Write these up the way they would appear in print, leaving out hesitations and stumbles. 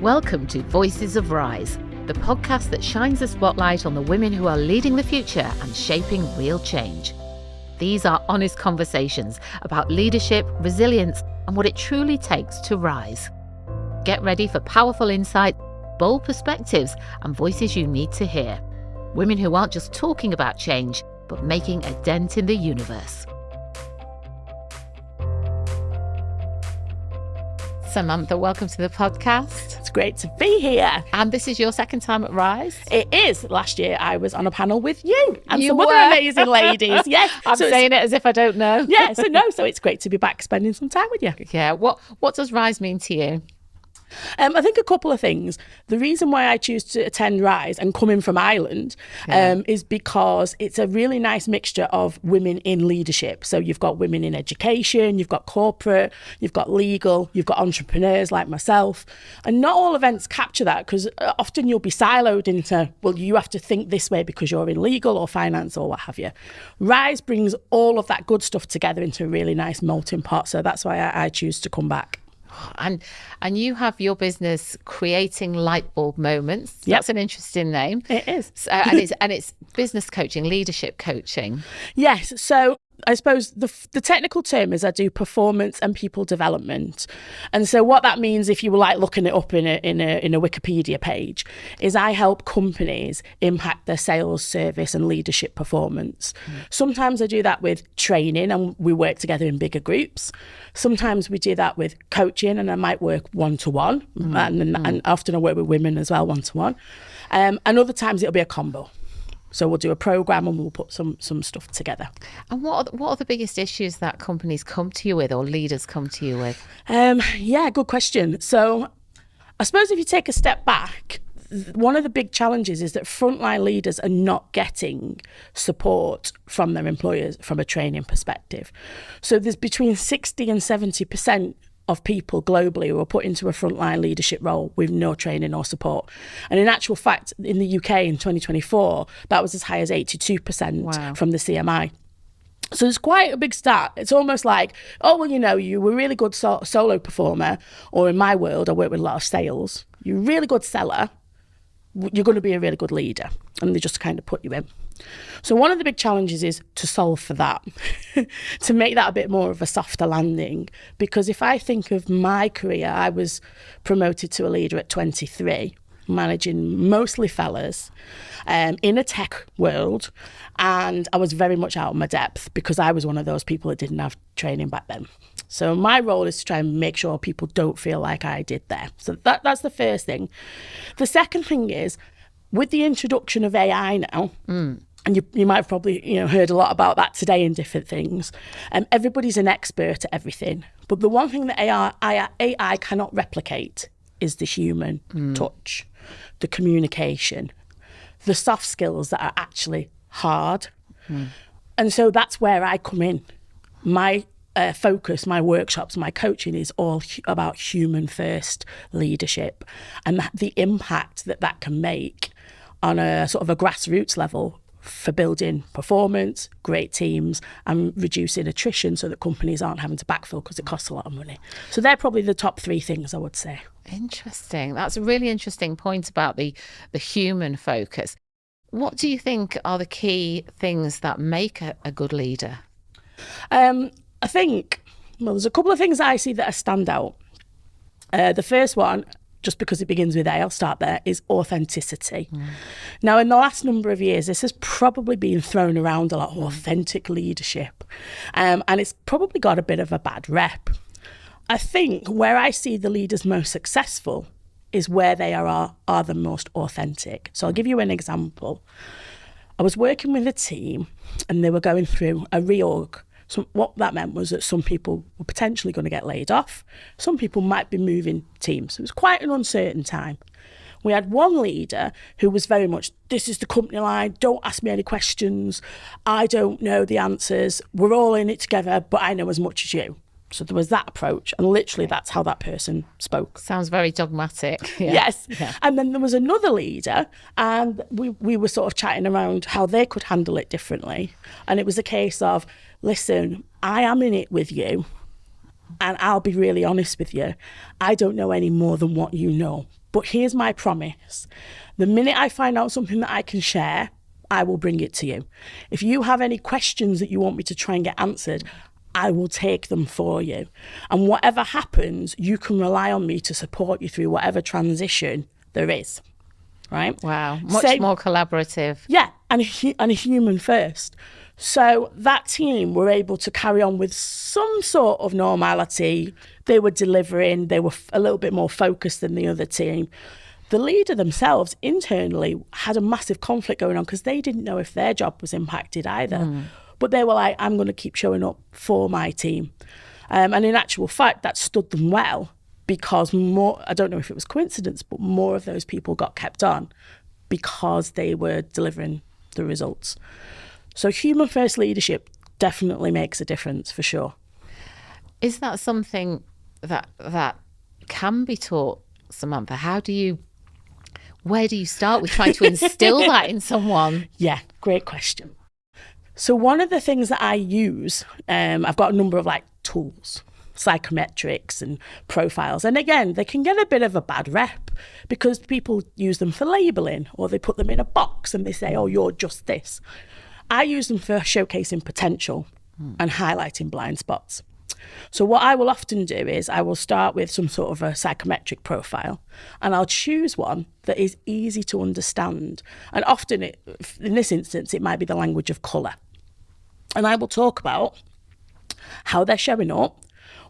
Welcome to Voices of Rise, the podcast that shines a spotlight on the women who are leading the future and shaping real change. These are honest conversations about leadership, resilience, and what it truly takes to rise. Get ready for powerful insight, bold perspectives, and voices you need to hear. Women who aren't just talking about change, but making a dent in the universe. Samantha, welcome to the podcast. It's great to be here. And this is your second time at Rise? It is. Last year I was on a panel with you and You some were. other amazing ladies. Yes. I'm saying it as if I don't know. Yeah, so it's great to be back spending some time with you. Yeah. What does Rise mean to you? I think a couple of things. The reason why I choose to attend Rise and coming from Ireland is because it's a really nice mixture of women in leadership. So you've got women in education, you've got corporate, you've got legal, you've got entrepreneurs like myself. And not all events capture that because often you'll be siloed into, well, you have to think this way because you're in legal or finance or what have you. Rise brings all of that good stuff together into a really nice melting pot. So that's why I choose to come back. And you have your business Creating Lightbulb Moments. Yep. That's an interesting name. It is. And it's business coaching, leadership coaching. Yes. So I suppose the technical term is I do performance and people development. And so what that means, if you were like looking it up in a Wikipedia page, is I help companies impact their sales, service and leadership performance. Sometimes I do that with training and we work together in bigger groups. Sometimes we do that with coaching and I might work one-to-one and often I work with women as well, one-to-one. And other times it'll be a combo. So we'll do a program and we'll put some stuff together. And what are the biggest issues that companies come to you with or leaders come to you with? Yeah, good question. So I suppose if you take a step back, one of the big challenges is that frontline leaders are not getting support from their employers from a training perspective. So there's between 60 and 70% of people globally who are put into a frontline leadership role with no training or support. And in actual fact, in the UK in 2024, that was as high as 82% from the CMI. So it's quite a big start. It's almost like, oh, well, you were a really good solo performer, or in my world, I work with a lot of sales. You're a really good seller. You're going to be a really good leader. And they just kind of put you in. So one of the big challenges is to solve for that, to make that a bit more of a softer landing. Because if I think of my career, I was promoted to a leader at 23, managing mostly fellas in a tech world. And I was very much out of my depth because I was one of those people that didn't have training back then. So my role is to try and make sure people don't feel like I did there. So that's the first thing. The second thing is, with the introduction of AI now, and you might have probably heard a lot about that today in different things. Everybody's an expert at everything. But the one thing that AI cannot replicate is the human touch, the communication, the soft skills that are actually hard. And so that's where I come in. My focus, my workshops, my coaching is all about human first leadership and the impact that can make on a sort of a grassroots level for building performance, great teams and reducing attrition so that companies aren't having to backfill because it costs a lot of money. So they're probably the top three things I would say. Interesting. That's a really interesting point about the human focus. What do you think are the key things that make a good leader? I think, there's a couple of things I see that are stand out. The first one, just because it begins with A, I'll start there, is authenticity. Now, in the last number of years, this has probably been thrown around a lot, authentic leadership. And it's probably got a bit of a bad rep. I think where I see the leaders most successful is where they are the most authentic. So I'll give you an example. I was working with a team and they were going through a reorg. So what that meant was that some people were potentially going to get laid off. Some people might be moving teams. It was quite an uncertain time. We had one leader who was very much, this is the company line, don't ask me any questions. I don't know the answers. We're all in it together, but I know as much as you. So there was that approach. And literally that's how that person spoke. Sounds very dogmatic. Yeah. Yes. Yeah. And then there was another leader and we were sort of chatting around how they could handle it differently. And it was a case of, listen, I am in it with you. And I'll be really honest with you. I don't know any more than what you know. But here's my promise. The minute I find out something that I can share, I will bring it to you. If you have any questions that you want me to try and get answered, I will take them for you. And whatever happens, you can rely on me to support you through whatever transition there is. Right? Wow. Much more collaborative. Yeah, and a human first. So that team were able to carry on with some sort of normality. They were delivering. They were a little bit more focused than the other team. The leader themselves internally had a massive conflict going on because they didn't know if their job was impacted either. But they were like, I'm going to keep showing up for my team. And in actual fact, that stood them well because more, I don't know if it was coincidence, but more of those people got kept on because they were delivering the results. So human first leadership definitely makes a difference for sure. Is that something that can be taught, Samantha? Where do you start with trying to instill that in someone? Yeah, great question. So one of the things that I use, I've got a number of tools, psychometrics and profiles. And again, they can get a bit of a bad rep because people use them for labeling or they put them in a box and they say, oh, you're just this. I use them for showcasing potential and highlighting blind spots. So what I will often do is I will start with some sort of a psychometric profile and I'll choose one that is easy to understand. And often, in this instance, it might be the language of colour. And I will talk about how they're showing up,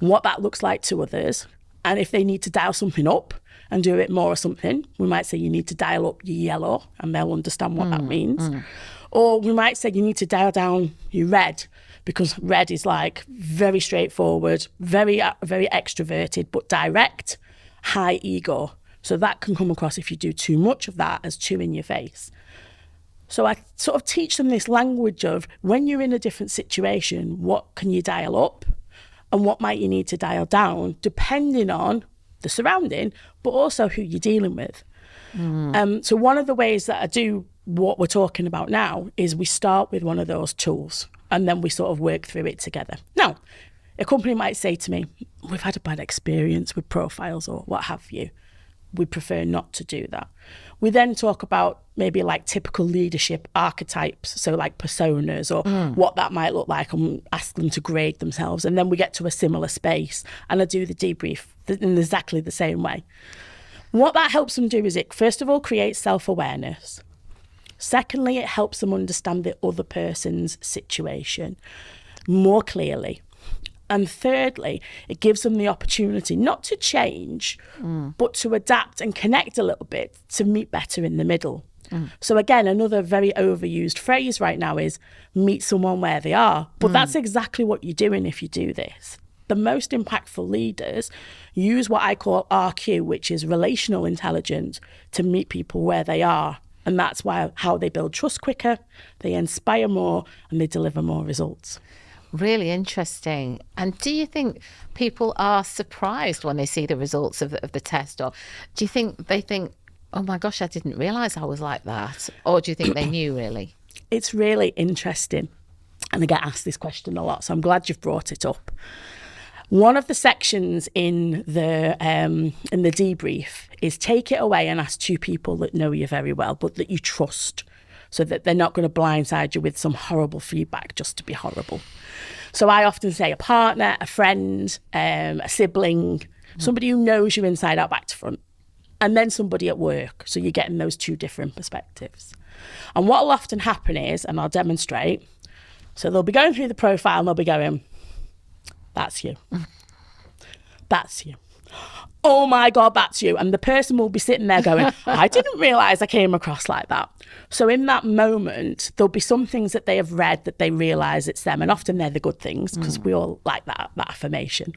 what that looks like to others, and if they need to dial something up and do it more or something. We might say you need to dial up your yellow and they'll understand what that means. Or we might say you need to dial down your red because red is very straightforward, very extroverted, but direct, high ego. So that can come across if you do too much of that as too in your face. So I sort of teach them this language of when you're in a different situation, what can you dial up and what might you need to dial down depending on the surrounding, but also who you're dealing with. So one of the ways that I do what we're talking about now is we start with one of those tools and then we sort of work through it together. Now, a company might say to me, we've had a bad experience with profiles or what have you. We prefer not to do that. We then talk about maybe typical leadership archetypes, so personas or what that might look like and ask them to grade themselves. And then we get to a similar space and I do the debrief in exactly the same way. What that helps them do is it, first of all, creates self-awareness. Secondly, it helps them understand the other person's situation more clearly. And thirdly, it gives them the opportunity not to change, but to adapt and connect a little bit to meet better in the middle. So again, another very overused phrase right now is meet someone where they are. But that's exactly what you're doing if you do this. The most impactful leaders use what I call RQ, which is relational intelligence, to meet people where they are. And that's how they build trust quicker, they inspire more, and they deliver more results. Really interesting. And do you think people are surprised when they see the results of the test? Or do you think they think, oh my gosh, I didn't realise I was like that? Or do you think they knew really? It's really interesting. And I get asked this question a lot, so I'm glad you've brought it up. One of the sections in the debrief is take it away and ask two people that know you very well, but that you trust, so that they're not going to blindside you with some horrible feedback just to be horrible. So I often say a partner, a friend, a sibling, somebody who knows you inside out, back to front, and then somebody at work. So you're getting those two different perspectives. And what will often happen is, and I'll demonstrate, so they'll be going through the profile and they'll be going, that's you. That's you. Oh my God, that's you. And the person will be sitting there going, I didn't realise I came across like that. So in that moment, there'll be some things that they have read that they realise it's them. And often they're the good things because we all like that affirmation.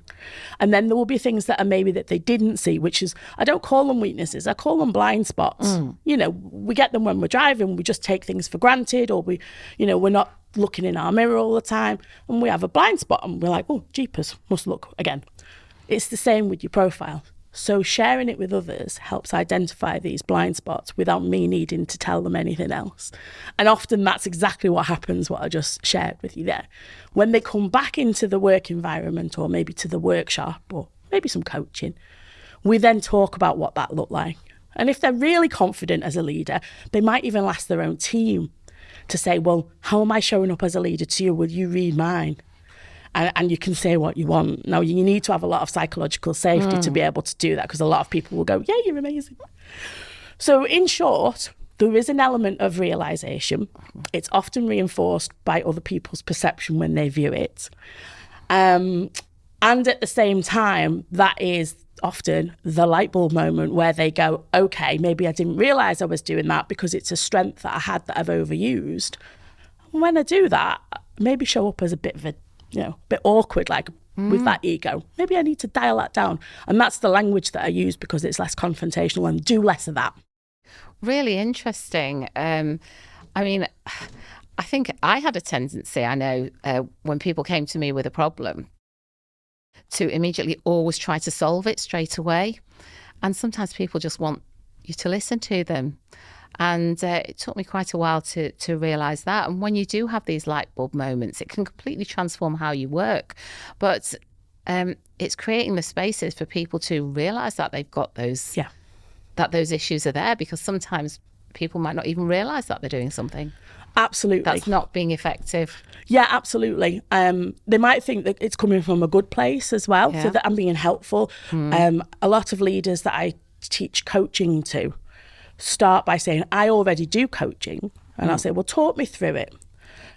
And then there will be things that are maybe that they didn't see, which is, I don't call them weaknesses, I call them blind spots. You know, we get them when we're driving, we just take things for granted, or we're not looking in our mirror all the time and we have a blind spot and we're like, oh, jeepers, must look again. It's the same with your profile. So sharing it with others helps identify these blind spots without me needing to tell them anything else. And often that's exactly what happens, what I just shared with you there. When they come back into the work environment, or maybe to the workshop, or maybe some coaching, we then talk about what that looked like. And if they're really confident as a leader, they might even ask their own team to say, well, how am I showing up as a leader to you? Will you read mine? And you can say what you want. Now, you need to have a lot of psychological safety to be able to do that, because a lot of people will go, yeah, you're amazing. So in short, there is an element of realisation. It's often reinforced by other people's perception when they view it. And at the same time, that is often the light bulb moment where they go, okay, maybe I didn't realise I was doing that because it's a strength that I had that I've overused. And when I do that, maybe show up as a bit of a bit awkward, like with that ego. Maybe I need to dial that down. And that's the language that I use, because it's less confrontational, and do less of that. Really interesting. I mean, I think I had a tendency, I know, when people came to me with a problem, to immediately always try to solve it straight away. And sometimes people just want you to listen to them. And it took me quite a while to realise that. And when you do have these light bulb moments, it can completely transform how you work. But it's creating the spaces for people to realise that they've got those, that those issues are there, because sometimes people might not even realise that they're doing something. Absolutely. That's not being effective. Yeah, absolutely. They might think that it's coming from a good place as well, so that I'm being helpful. A lot of leaders that I teach coaching to start by saying, I already do coaching. And I'll say, well, talk me through it.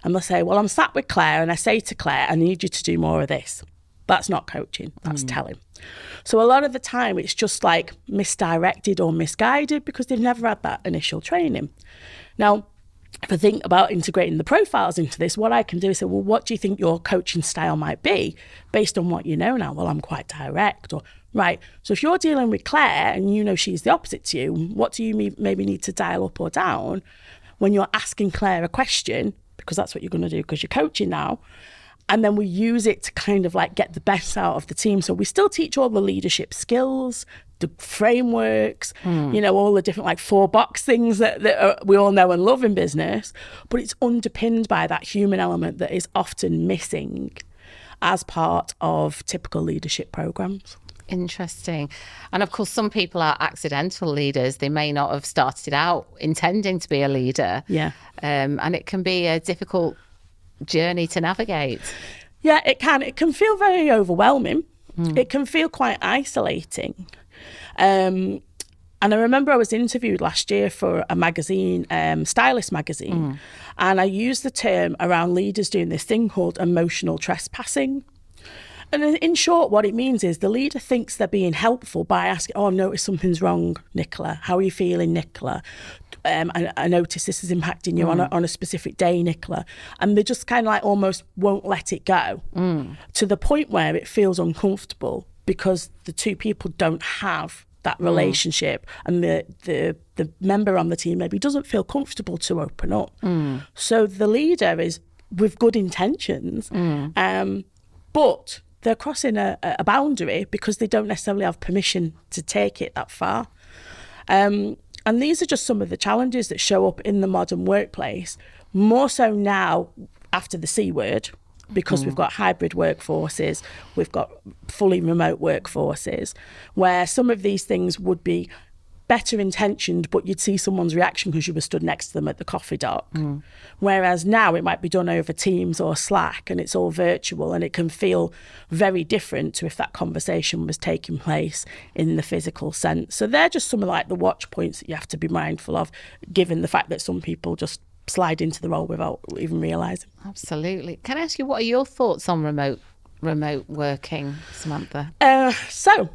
And they'll say, well, I'm sat with Claire and I say to Claire, I need you to do more of this. That's not coaching, that's telling. So a lot of the time it's just like misdirected or misguided because they've never had that initial training. Now, if I think about integrating the profiles into this, what I can do is say, well, what do you think your coaching style might be based on what you know now? Well, I'm quite direct. Or, right, so if you're dealing with Claire and you know she's the opposite to you, what do you maybe need to dial up or down when you're asking Claire a question? Because that's what you're going to do, because you're coaching now. And then we use it to kind of like get the best out of the team. So we still teach all the leadership skills, the frameworks, all the different like 4-box things that we all know and love in business. But it's underpinned by that human element that is often missing as part of typical leadership programs. Interesting. And of course, some people are accidental leaders. They may not have started out intending to be a leader. Yeah. And it can be a difficult journey to navigate. Yeah, it can. It can feel very overwhelming. It can feel quite isolating. And I remember I was interviewed last year for a magazine, Stylist magazine, and I used the term around leaders doing this thing called emotional trespassing. And in short, what it means is the leader thinks they're being helpful by asking, oh, I noticed something's wrong, Nicola. How are you feeling, Nicola? I noticed this is impacting you on a specific day, Nicola. And they just kind of like almost won't let it go to the point where it feels uncomfortable because the two people don't have that relationship and the member on the team maybe doesn't feel comfortable to open up. So the leader is with good intentions, but they're crossing a boundary because they don't necessarily have permission to take it that far. And these are just some of the challenges that show up in the modern workplace, more so now after the C word, because we've got hybrid workforces, we've got fully remote workforces, where some of these things would be better intentioned, but you'd see someone's reaction because you were stood next to them at the coffee dock. Whereas now it might be done over Teams or Slack and it's all virtual, and it can feel very different to if that conversation was taking place in the physical sense. So they're just some of like the watch points that you have to be mindful of, given the fact that some people just slide into the role without even realising. Absolutely. Can I ask you, what are your thoughts on remote working, Samantha? So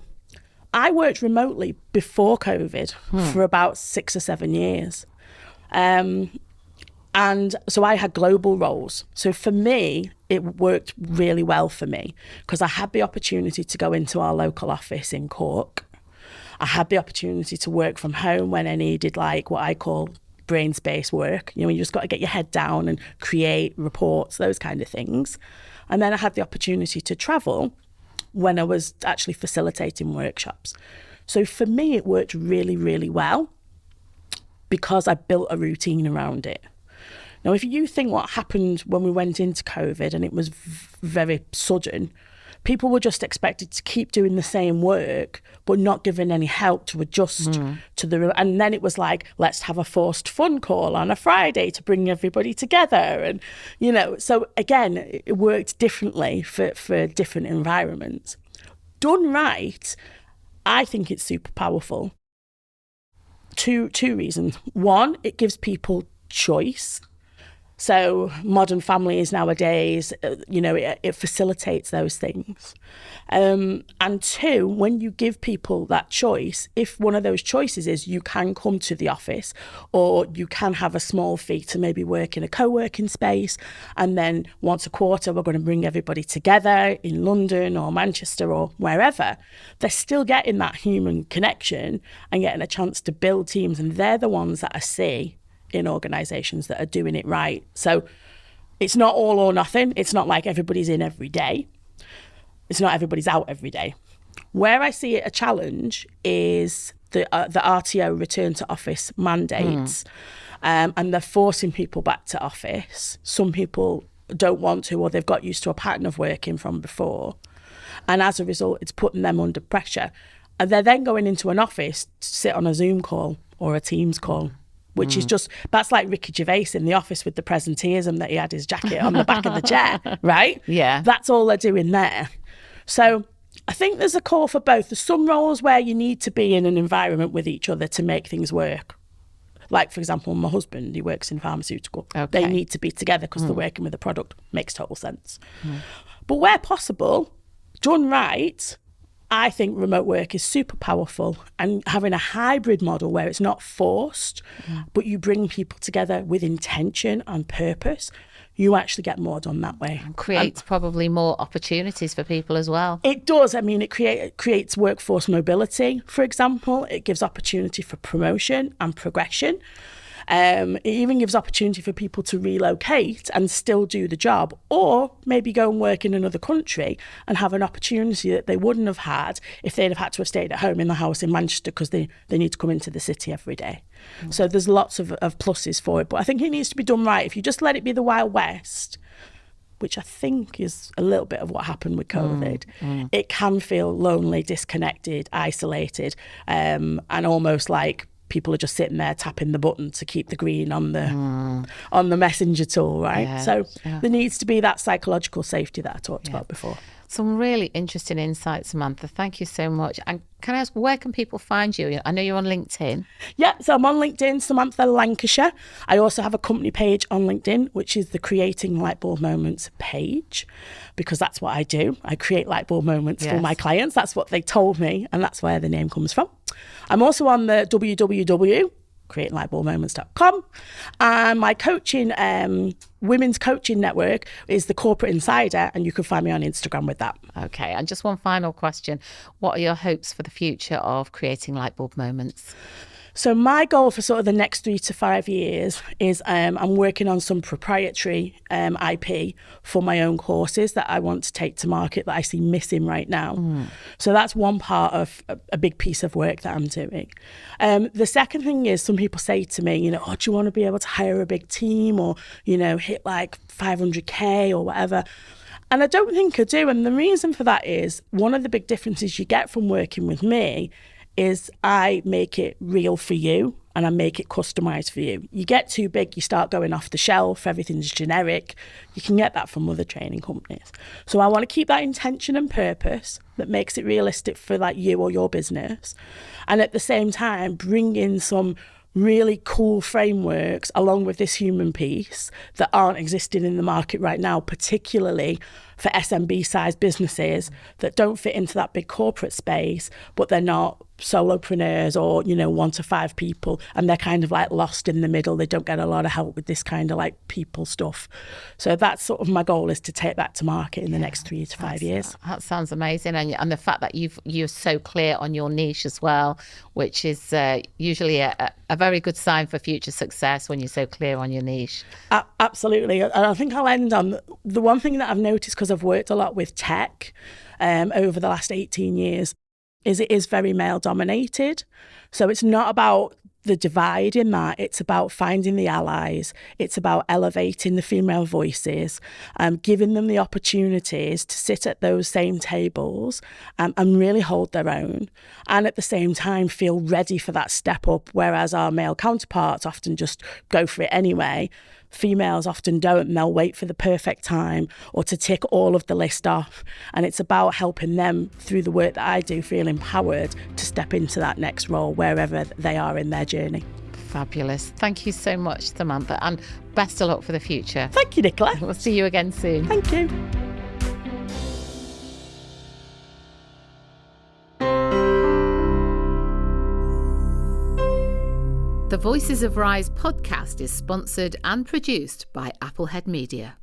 I worked remotely before COVID for about 6 or 7 years. And so I had global roles. So for me, it worked really well for me because I had the opportunity to go into our local office in Cork. I had the opportunity to work from home when I needed like what I call brain space work. You just got to get your head down and create reports, those kind of things. And then I had the opportunity to travel when I was actually facilitating workshops. So for me, it worked really, really well because I built a routine around it. Now, if you think what happened when we went into COVID and it was very sudden, people were just expected to keep doing the same work, but not given any help to adjust to the... And then it was like, let's have a forced fun call on a Friday to bring everybody together. And, you know, so again, it worked differently for different environments. Done right, I think it's super powerful. Two reasons. One, it gives people choice. So modern families nowadays, you know, it facilitates those things. And two, when you give people that choice, if one of those choices is you can come to the office or you can have a small fee to maybe work in a co-working space, and then once a quarter we're going to bring everybody together in London or Manchester or wherever, they're still getting that human connection and getting a chance to build teams, and they're the ones that I see in organisations that are doing it right. So it's not all or nothing. It's not like everybody's in every day. It's not everybody's out every day. Where I see it a challenge is the RTO return to office mandates, and they're forcing people back to office. Some people don't want to, or they've got used to a pattern of working from before. And as a result, it's putting them under pressure. And they're then going into an office to sit on a Zoom call or a Teams call, which is just, that's like Ricky Gervais in The Office with the presenteeism that he had his jacket on the back of the chair, right? Yeah. That's all they're doing there. So I think there's a call for both. There's some roles where you need to be in an environment with each other to make things work. Like, for example, my husband, he works in pharmaceutical. Okay. They need to be together because they're working with a product. Makes total sense. But where possible, done right, I think remote work is super powerful, and having a hybrid model where it's not forced, but you bring people together with intention and purpose, you actually get more done that way. And creates probably more opportunities for people as well. It does. I mean, it creates workforce mobility, for example. It gives opportunity for promotion and progression. It even gives opportunity for people to relocate and still do the job, or maybe go and work in another country and have an opportunity that they wouldn't have had if they'd have had to have stayed at home in the house in Manchester because they need to come into the city every day. So there's lots of pluses for it, but I think it needs to be done right. If you just let it be the Wild West, which I think is a little bit of what happened with COVID, it can feel lonely, disconnected, isolated, and almost like people are just sitting there tapping the button to keep the green on the messenger tool, right? Yeah, so there needs to be that psychological safety that I talked about before. Some really interesting insights, Samantha. Thank you so much. And can I ask, where can people find you? I know you're on LinkedIn. Yeah, so I'm on LinkedIn, Samantha Lancashire. I also have a company page on LinkedIn, which is the Creating Lightbulb Moments page, because that's what I do. I create lightbulb moments for my clients. That's what they told me, and that's where the name comes from. I'm also on the www.creatinglightbulbmoments.com, and my coaching, women's coaching network is the Corporate Insider, and you can find me on Instagram with that. Okay, and just one final question. What are your hopes for the future of Creating Lightbulb Moments? So my goal for sort of the next 3 to 5 years is I'm working on some proprietary IP for my own courses that I want to take to market that I see missing right now. So that's one part of a big piece of work that I'm doing. The second thing is, some people say to me, you know, oh, do you want to be able to hire a big team, or, you know, hit like 500K or whatever? And I don't think I do. And the reason for that is, one of the big differences you get from working with me is I make it real for you, and I make it customized for you. You get too big, you start going off the shelf, everything's generic. You can get that from other training companies. So I want to keep that intention and purpose that makes it realistic for like you or your business. And at the same time, bring in some really cool frameworks along with this human piece that aren't existing in the market right now, particularly for SMB sized businesses that don't fit into that big corporate space, but they're not solopreneurs or, you know, 1 to 5 people, and they're kind of like lost in the middle. They don't get a lot of help with this kind of like people stuff. So that's sort of my goal, is to take that to market in the next 3 to 5 years. That sounds amazing. And the fact that you're so clear on your niche as well, which is usually a very good sign for future success when you're so clear on your niche. Absolutely. And I think I'll end on the one thing that I've noticed, because I've worked a lot with tech over the last 18 years, is it is very male dominated. So it's not about the divide in that, it's about finding the allies, it's about elevating the female voices, giving them the opportunities to sit at those same tables and really hold their own, and at the same time feel ready for that step up, whereas our male counterparts often just go for it anyway. Females often don't, and they'll wait for the perfect time or to tick all of the list off. And it's about helping them, through the work that I do, feel empowered to step into that next role wherever they are in their journey. Fabulous. Thank you so much, Samantha, and best of luck for the future. Thank you, Nicola. We'll see you again soon. Thank you. The Voices of Rise podcast is sponsored and produced by Applehead Media.